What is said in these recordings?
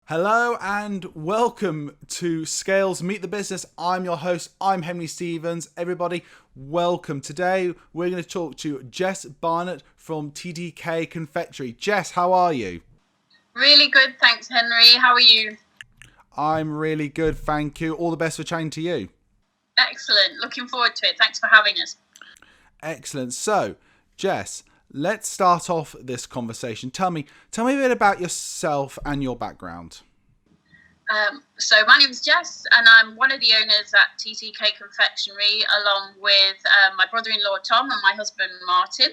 Hello and welcome to Scayl Meet the Business. I'm your host, I'm Henry Stevens. Everybody, welcome. Today we're going to talk to Jess Barnett from TDK Confectionery. Jess, how are you? Really good, thanks Henry. How are you? I'm really good, thank you. All the best for chatting to you. Excellent, looking forward to it. Thanks for having us. Excellent. So, Jess, let's start off this conversation. Tell me a bit about yourself and your background. So my name is Jess and I'm one of the owners at TTK Confectionery along with my brother-in-law Tom and my husband Martin.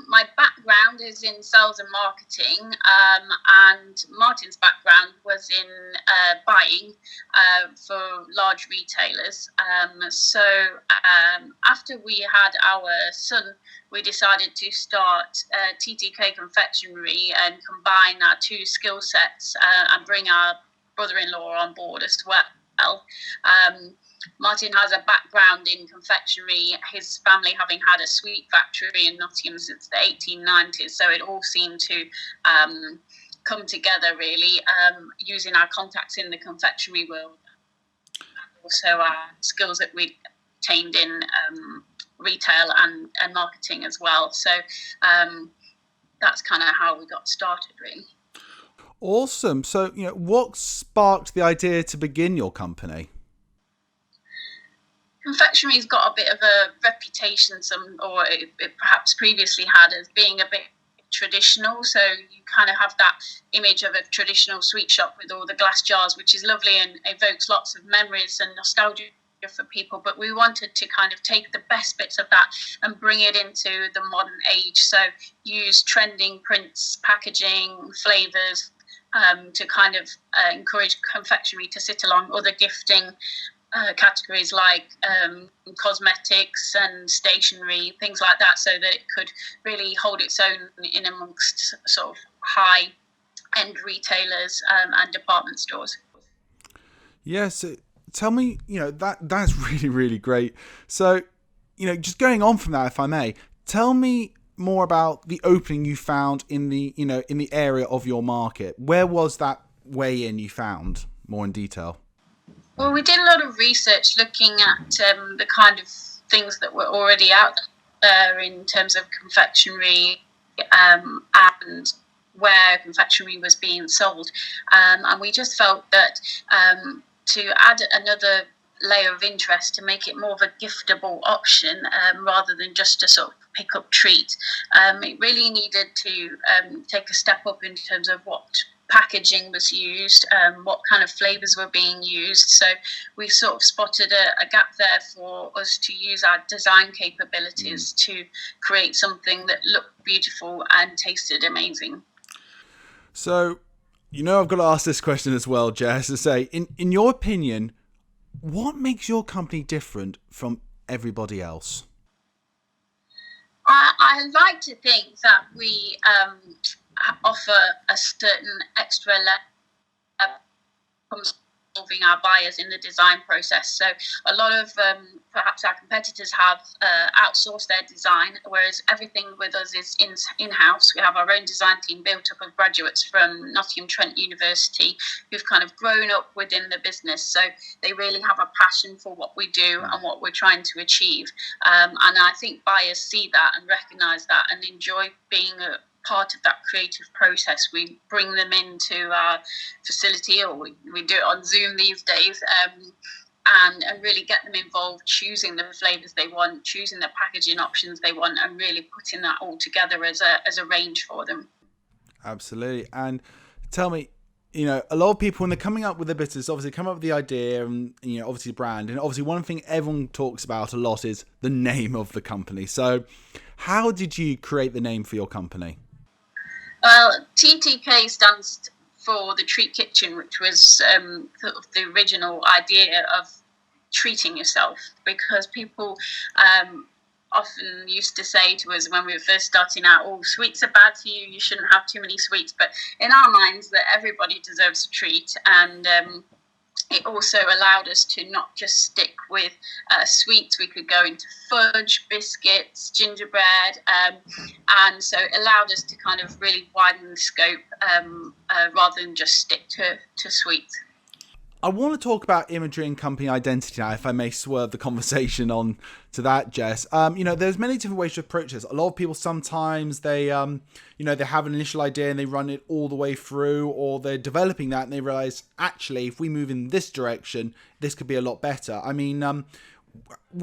My background is in sales and marketing and Martin's background was in buying for large retailers. After we had our son, we decided to start TTK Confectionery and combine our two skill sets and bring our brother-in-law on board as well. Martin has a background in confectionery, his family having had a sweet factory in Nottingham since the 1890s, so it all seemed to come together really, using our contacts in the confectionery world, also our skills that we obtained in retail and marketing as well. So that's kind of how we got started really. Awesome. So, what sparked the idea to begin your company? Confectionery's got a bit of a reputation, it perhaps previously had, as being a bit traditional. So you kind of have that image of a traditional sweet shop with all the glass jars, which is lovely and evokes lots of memories and nostalgia for people. But we wanted to kind of take the best bits of that and bring it into the modern age. So use trending prints, packaging, flavours, to kind of encourage confectionery to sit along other gifting categories like cosmetics and stationery, things like that, so that it could really hold its own in amongst sort of high-end retailers and department stores. Yes, tell me, that's really, really great. So, just going on from that, if I may, tell me more about the opening you found in the area of your market. Where was that way in you found more in detail? Well, we did a lot of research looking at the kind of things that were already out there in terms of confectionery and where confectionery was being sold, and we just felt that to add another layer of interest, to make it more of a giftable option rather than just a sort of pick up treat, it really needed to take a step up in terms of what packaging was used, what kind of flavors were being used. So we sort of spotted a gap there for us to use our design capabilities to create something that looked beautiful and tasted amazing. So, I've got to ask this question as well, Jess, to say, in your opinion, what makes your company different from everybody else? I like to think that we offer a certain extra level from involving our buyers in the design process. So a lot of perhaps our competitors have outsourced their design, whereas everything with us is in-house. We have our own design team built up of graduates from Nottingham Trent University who've kind of grown up within the business. So they really have a passion for what we do and what we're trying to achieve. And I think buyers see that and recognise that and enjoy being a part of that creative process. We bring them into our facility, or we do it on Zoom these days, and really get them involved, choosing the flavours they want, choosing the packaging options they want, and really putting that all together as a range for them. Absolutely. And tell me, a lot of people, when they're coming up with a business, obviously come up with the idea and, obviously the brand. And obviously one thing everyone talks about a lot is the name of the company. So how did you create the name for your company? Well, TTK stands for the Treat Kitchen, which was sort of the original idea of treating yourself, because people often used to say to us when we were first starting out, oh, sweets are bad for you, you shouldn't have too many sweets. But in our minds, that everybody deserves a treat, and it also allowed us to not just stick with sweets. We could go into fudge, biscuits, gingerbread, and so it allowed us to kind of really widen the scope rather than just stick to sweets. I want to talk about imagery and company identity now, if I may swerve the conversation on to that, Jess. There's many different ways to approach this. A lot of people sometimes they have an initial idea and they run it all the way through, or they're developing that and they realize, actually, if we move in this direction, this could be a lot better. I mean,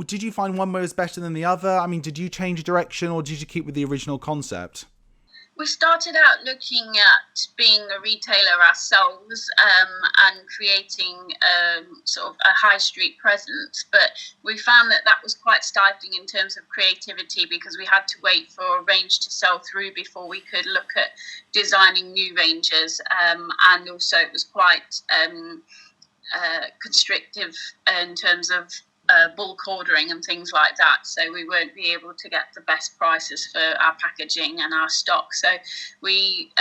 did you find one way was better than the other? I mean, did you change direction or did you keep with the original concept? We started out looking at being a retailer ourselves and creating sort of a high street presence, but we found that was quite stifling in terms of creativity, because we had to wait for a range to sell through before we could look at designing new ranges, and also it was quite constrictive in terms of bulk ordering and things like that, so we won't be able to get the best prices for our packaging and our stock. So we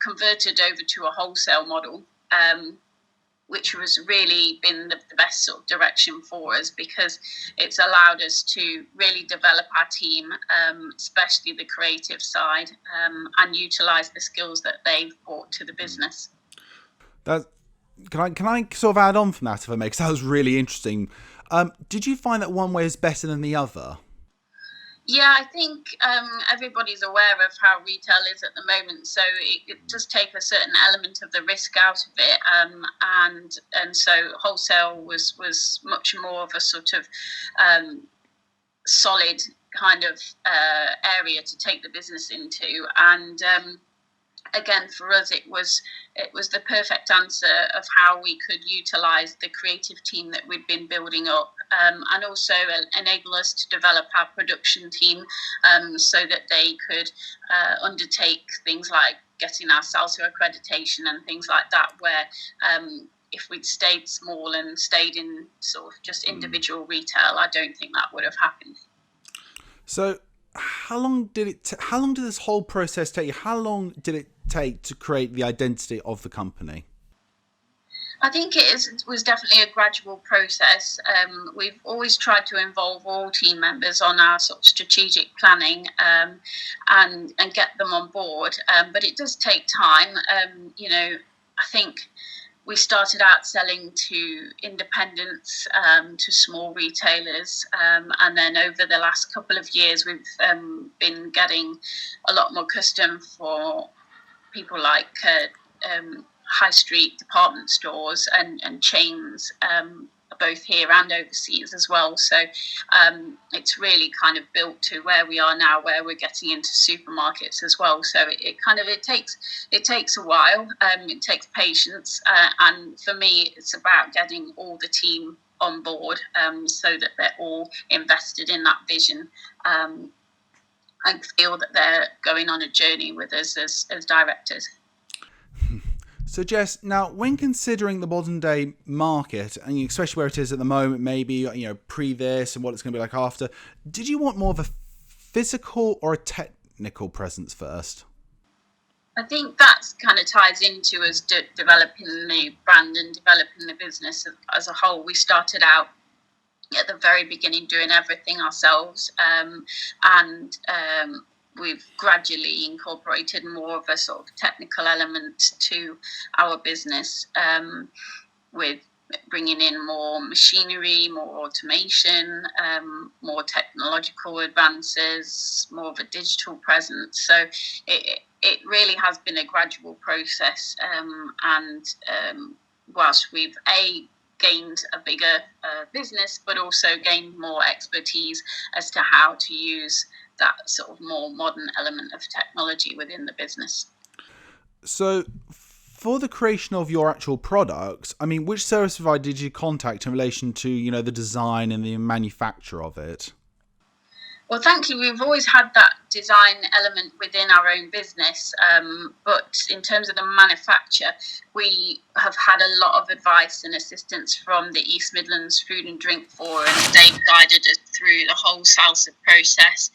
converted over to a wholesale model, which has really been the best sort of direction for us, because it's allowed us to really develop our team, especially the creative side, and utilise the skills that they've brought to the business. Can I sort of add on from that, if I may? Because that was really interesting. Did you find that one way is better than the other? Yeah, I think everybody's aware of how retail is at the moment, so it does take a certain element of the risk out of it, and so wholesale was much more of a sort of solid kind of area to take the business into, and again, for us, it was the perfect answer of how we could utilise the creative team that we'd been building up, and also enable us to develop our production team, so that they could undertake things like getting our SALSA accreditation and things like that, where if we'd stayed small and stayed in sort of just individual retail, I don't think that would have happened. So how long did this whole process take you? How long did it take to create the identity of the company? I think it was definitely a gradual process. We've always tried to involve all team members on our sort of strategic planning, and get them on board. But it does take time. I think we started out selling to independents, to small retailers, and then over the last couple of years, we've been getting a lot more custom for people like high street department stores and chains, both here and overseas as well. So it's really kind of built to where we are now, where we're getting into supermarkets as well. So it takes a while. It takes patience, and for me, it's about getting all the team on board, so that they're all invested in that vision, and feel that they're going on a journey with us as directors. So Jess, now when considering the modern day market, and especially where it is at the moment, maybe pre this and what it's going to be like after, did you want more of a physical or a technical presence first? I think that kind of ties into us developing the brand and developing the business as a whole. We started out at the very beginning doing everything ourselves, and we've gradually incorporated more of a sort of technical element to our business, with bringing in more machinery, more automation, more technological advances, more of a digital presence. So it really has been a gradual process, and whilst we've gained a bigger business, but also gained more expertise as to how to use that sort of more modern element of technology within the business. So for the creation of your actual products, I mean, which service provider did you contact in relation to, the design and the manufacture of it? Well, thankfully, we've always had that design element within our own business, but in terms of the manufacture, we have had a lot of advice and assistance from the East Midlands Food and Drink Forum. They've guided us through the whole SALSA process.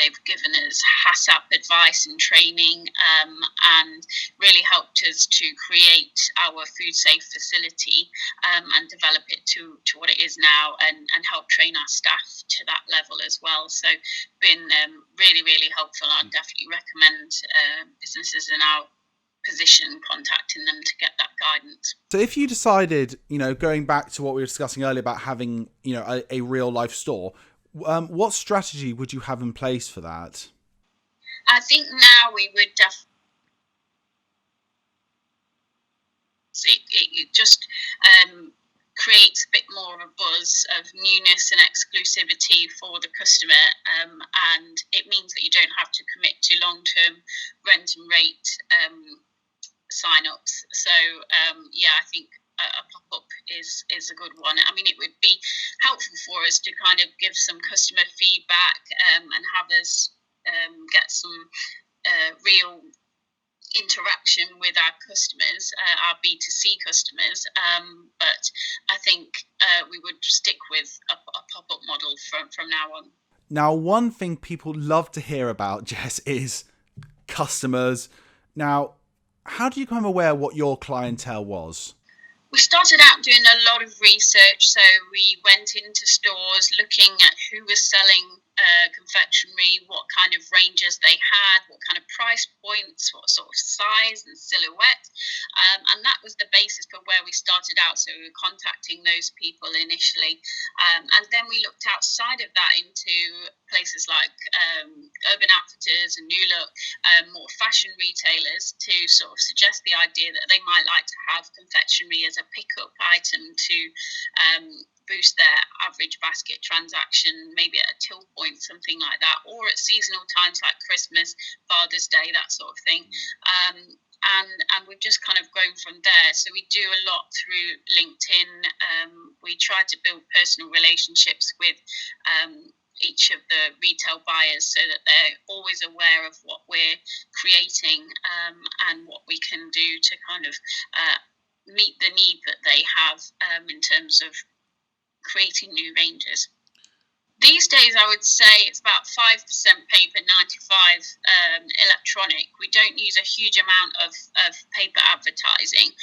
they've given us HACCP advice and training, and really helped us to create our food safe facility, and develop it to what it is now, and help train our staff to that level as well. So been really, really helpful. I'd definitely recommend businesses in our position contacting them to get that guidance. So if you decided, going back to what we were discussing earlier about having, a real life store, what strategy would you have in place for that? I think now we would definitely, it just creates a bit more of a buzz of newness and exclusivity for the customer, and it means that you don't have to commit to long-term rent and rate sign-ups. So I think a pop-up is a good one. I mean, it would be helpful for us to kind of give some customer feedback, and have us get some real interaction with our customers, our B2C customers, but I think we would stick with a pop-up model from now on. Now, one thing people love to hear about, Jess, is customers. Now, how do you become aware what your clientele was? We started out doing a lot of research, so we went into stores looking at who was selling confectionery, what kind of ranges they had, what kind of price points, what sort of size and silhouette, and that was the basis for where we started out. So we were contacting those people initially, and then we looked outside of that into places like Urban Outfitters and New Look, more fashion retailers, to sort of suggest the idea that they might like to have confectionery as a pickup item to boost their average basket transaction, maybe at a till point, something like that, or at seasonal times like Christmas, Father's Day, that sort of thing. And we've just kind of grown from there. So we do a lot through LinkedIn. We try to build personal relationships with each of the retail buyers so that they're always aware of what we're creating, and what we can do to kind of meet the need that they have, in terms of creating new ranges. These days, I would say it's about 5% paper, 95 electronic. We don't use a huge amount of paper advertising.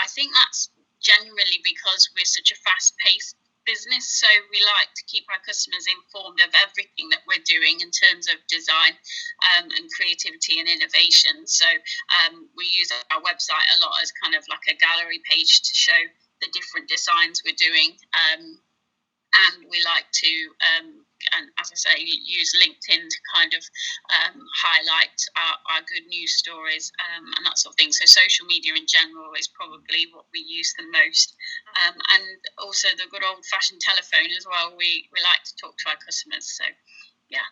I think that's generally because we're such a fast-paced business, so we like to keep our customers informed of everything that we're doing in terms of design, and creativity and innovation. So we use our website a lot as kind of like a gallery page to show the different designs we're doing, and we like to, and as I say, use LinkedIn to kind of highlight our good news stories, and that sort of thing. So social media in general is probably what we use the most, and also the good old-fashioned telephone as well. We like to talk to our customers, so yeah.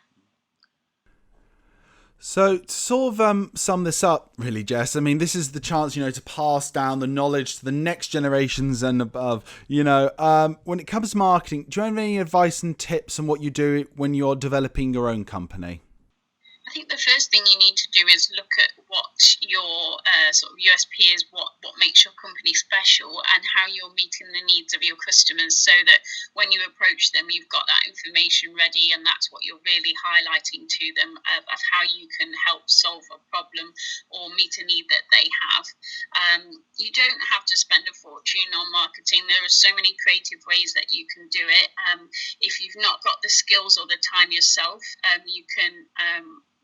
So to sort of sum this up, really, Jess, I mean, this is the chance, to pass down the knowledge to the next generations and above. When it comes to marketing, do you have any advice and tips on what you do when you're developing your own company? I think the first thing you need to do is look at what your sort of USP is, what makes your company special, and how you're meeting the needs of your customers, so that when you approach them, you've got that information ready, and that's what you're really highlighting to them of how you can help solve a problem or meet a need that they have. You don't have to spend a fortune on marketing. There are so many creative ways that you can do it. If you've not got the skills or the time yourself, you can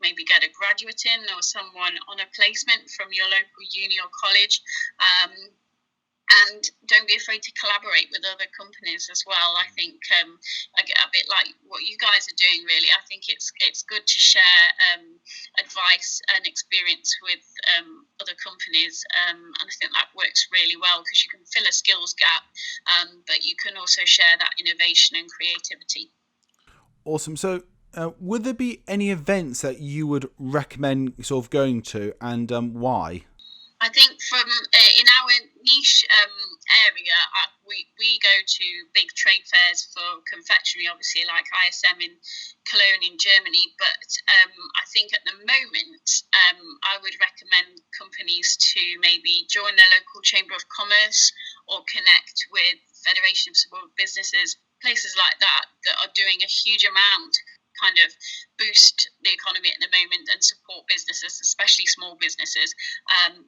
maybe get a graduate in or someone on a placement from your local uni or college, and don't be afraid to collaborate with other companies as well. I think a bit like what you guys are doing, really. I think it's good to share advice and experience with other companies, and I think that works really well because you can fill a skills gap, but you can also share that innovation and creativity. Awesome. So would there be any events that you would recommend sort of going to, and why? I think from in our niche area, we go to big trade fairs for confectionery, obviously like ISM in Cologne in Germany. But I think at the moment, I would recommend companies to maybe join their local Chamber of Commerce or connect with Federation of Small Businesses, places like that are doing a huge amount kind of boost the economy at the moment and support businesses, especially small businesses,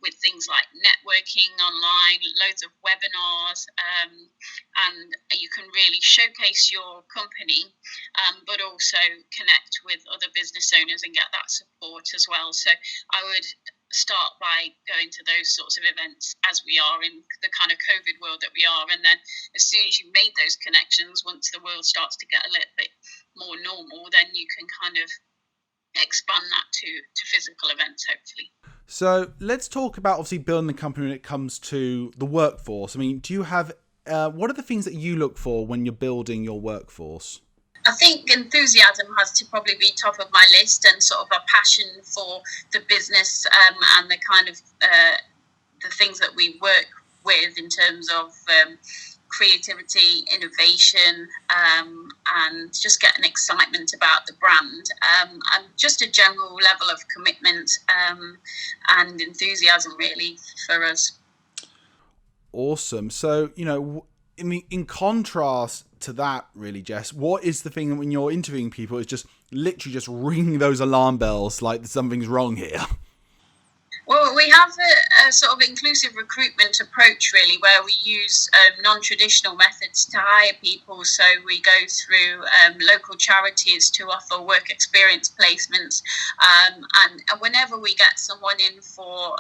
with things like networking online, loads of webinars, and you can really showcase your company, but also connect with other business owners and get that support as well. So I would start by going to those sorts of events as we are in the kind of COVID world that we are, and then as soon as you made those connections, once the world starts to get a little bit more normal, then you can kind of expand that to physical events, hopefully. So let's talk about obviously building the company when it comes to the workforce. I mean, do you have what are the things that you look for when you're building your workforce? I think enthusiasm has to probably be top of my list, and sort of a passion for the business, and the kind of the things that we work with in terms of creativity, innovation, and just getting excitement about the brand, and just a general level of commitment and enthusiasm really for us. Awesome. So, in contrast to that, really, Jess, what is the thing when you're interviewing people is just literally just ring those alarm bells like something's wrong here? Well, we have a sort of inclusive recruitment approach, really, where we use non-traditional methods to hire people. So we go through local charities to offer work experience placements. And whenever we get someone in for,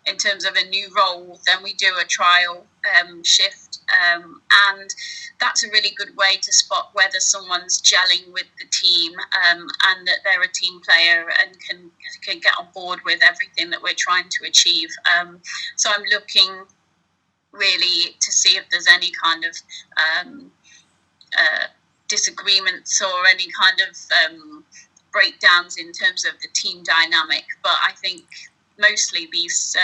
in terms of a new role, then we do a trial shift. And that's a really good way to spot whether someone's gelling with the team, and that they're a team player and can get on board with everything that we're trying to achieve. So I'm looking really to see if there's any kind of disagreements or any kind of breakdowns in terms of the team dynamic. But I think mostly these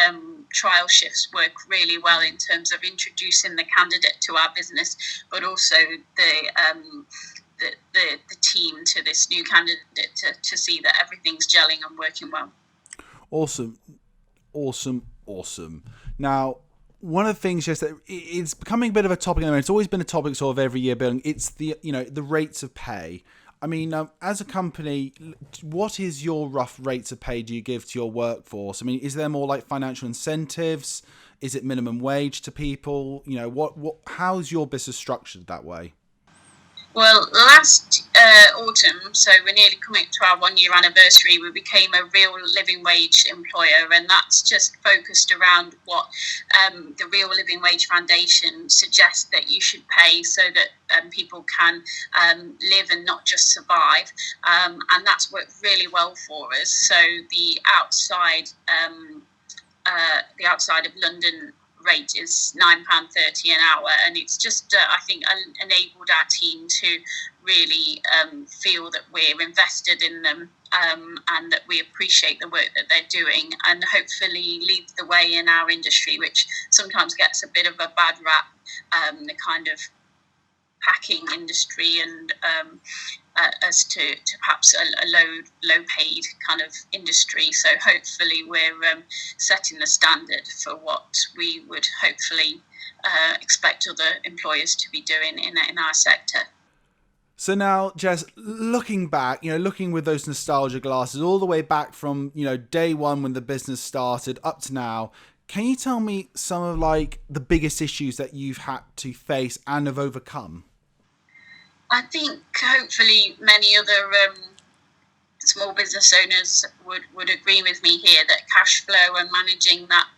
trial shifts work really well in terms of introducing the candidate to our business, but also the team to this new candidate to see that everything's gelling and working well. Awesome. Now, one of the things, just that it's becoming a bit of a topic. I mean, it's always been a topic sort of every year building. It's the rates of pay. I mean, as a company, what is your rough rates of pay do you give to your workforce? I mean, is there more like financial incentives? Is it minimum wage to people? How's your business structured that way? Well, last autumn, so we're nearly coming to our 1 year anniversary, we became a real living wage employer, and that's just focused around what the Real Living Wage Foundation suggests that you should pay so that people can live and not just survive, and that's worked really well for us. So the outside of London rate is £9.30 an hour, and it's just I think enabled our team to really feel that we're invested in them, and that we appreciate the work that they're doing, and hopefully lead the way in our industry, which sometimes gets a bit of a bad rap, the kind of packing industry, and as to perhaps a low paid kind of industry. So hopefully we're setting the standard for what we would hopefully expect other employers to be doing in our sector. So now, Jess, looking back, looking with those nostalgia glasses all the way back from, day one when the business started up to now, can you tell me some of like the biggest issues that you've had to face and have overcome? I think hopefully many other small business owners would agree with me here that cash flow and managing that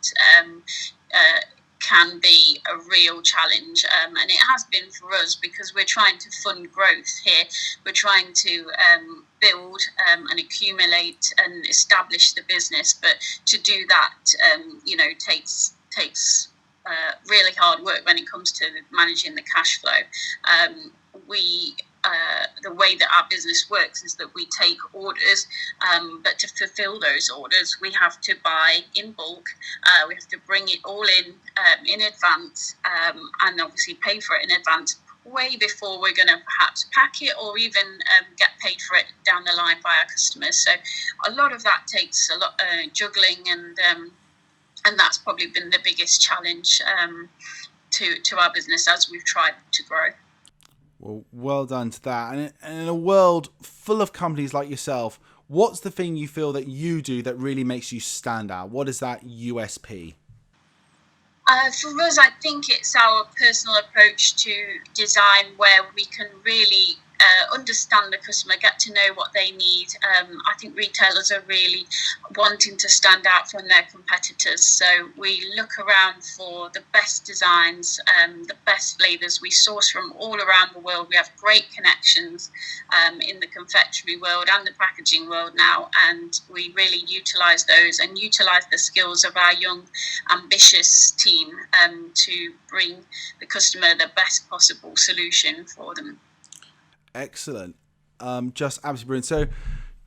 can be a real challenge, and it has been for us because we're trying to fund growth here. We're trying to build and accumulate and establish the business, but to do that, takes really hard work when it comes to managing the cash flow. The way that our business works is that we take orders, but to fulfill those orders, we have to buy in bulk. We have to bring it all in advance, and obviously pay for it in advance way before we're going to perhaps pack it or even get paid for it down the line by our customers. So a lot of that takes a lot juggling, and that's probably been the biggest challenge to our business as we've tried to grow. Well done to that. And in a world full of companies like yourself, what's the thing you feel that you do that really makes you stand out? What is that USP? For us, I think it's our personal approach to design where we can really understand the customer, get to know what they need. I think retailers are really wanting to stand out from their competitors. So we look around for the best designs, the best flavours. We source from all around the world. We have great connections in the confectionery world and the packaging world now, and we really utilise those and utilise the skills of our young, ambitious team to bring the customer the best possible solution for them. Excellent. Just absolutely brilliant. So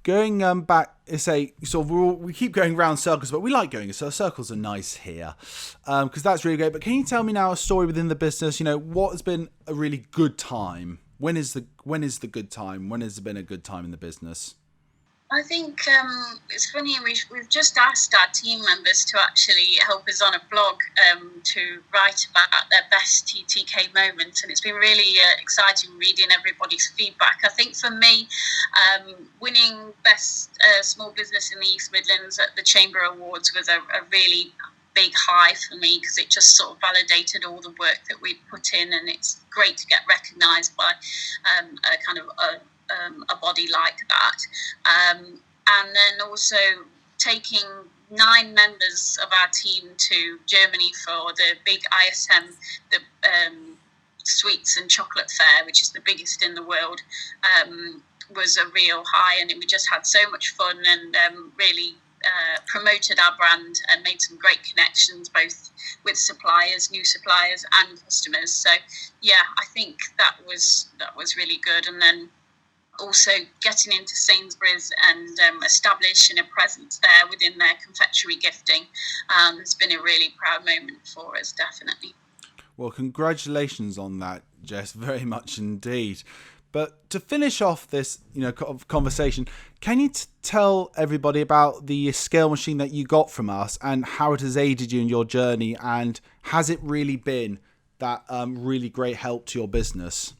going back, say, sort of, we keep going round circles, but we like going so circles are nice here because that's really great. But can you tell me now a story within the business? You know, what has been a really good time? When is the good time? When has been a good time in the business? I think it's funny, we've just asked our team members to actually help us on a blog to write about their best TTK moments, and it's been really exciting reading everybody's feedback. I think for me, winning Best Small Business in the East Midlands at the Chamber Awards was a really big high for me because it just sort of validated all the work that we put in, and it's great to get recognised by a kind of a body like that. And then also taking 9 members of our team to Germany for the big ISM, the Sweets and Chocolate Fair, which is the biggest in the world, was a real high, and we just had so much fun and really promoted our brand and made some great connections both with suppliers, new suppliers and customers. So yeah, I think that was really good. And then also getting into Sainsbury's and establishing a presence there within their confectionery gifting has been a really proud moment for us, definitely. Well, congratulations on that, Jess, very much indeed. But to finish off this, conversation, can you tell everybody about the Scayl machine that you got from us and how it has aided you in your journey, and has it really been that really great help to your business?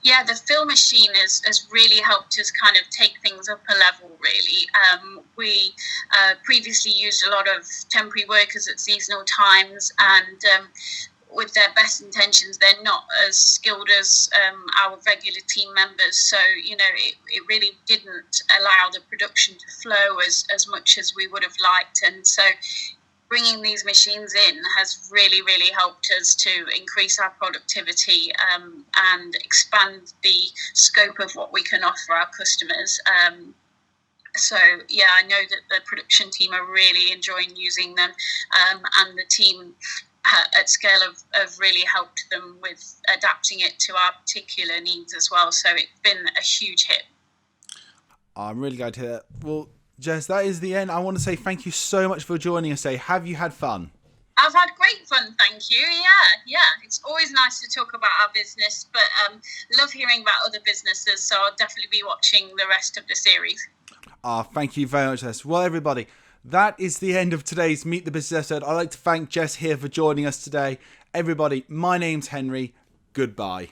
Yeah, the fill machine has really helped us kind of take things up a level, really. We previously used a lot of temporary workers at seasonal times, and with their best intentions, they're not as skilled as our regular team members. So, it really didn't allow the production to flow as much as we would have liked. And so bringing these machines in has really, really helped us to increase our productivity and expand the scope of what we can offer our customers. So, yeah, I know that the production team are really enjoying using them, and the team at Scayl have really helped them with adapting it to our particular needs as well. So it's been a huge hit. I'm really glad to hear that. Well, Jess, that is the end. I want to say thank you so much for joining us today. Have you had fun? I've had great fun, thank you. Yeah. It's always nice to talk about our business, but love hearing about other businesses, so I'll definitely be watching the rest of the series. Thank you very much, Jess. Well, everybody, that is the end of today's Meet the Business episode. I'd like to thank Jess here for joining us today. Everybody, my name's Henry. Goodbye.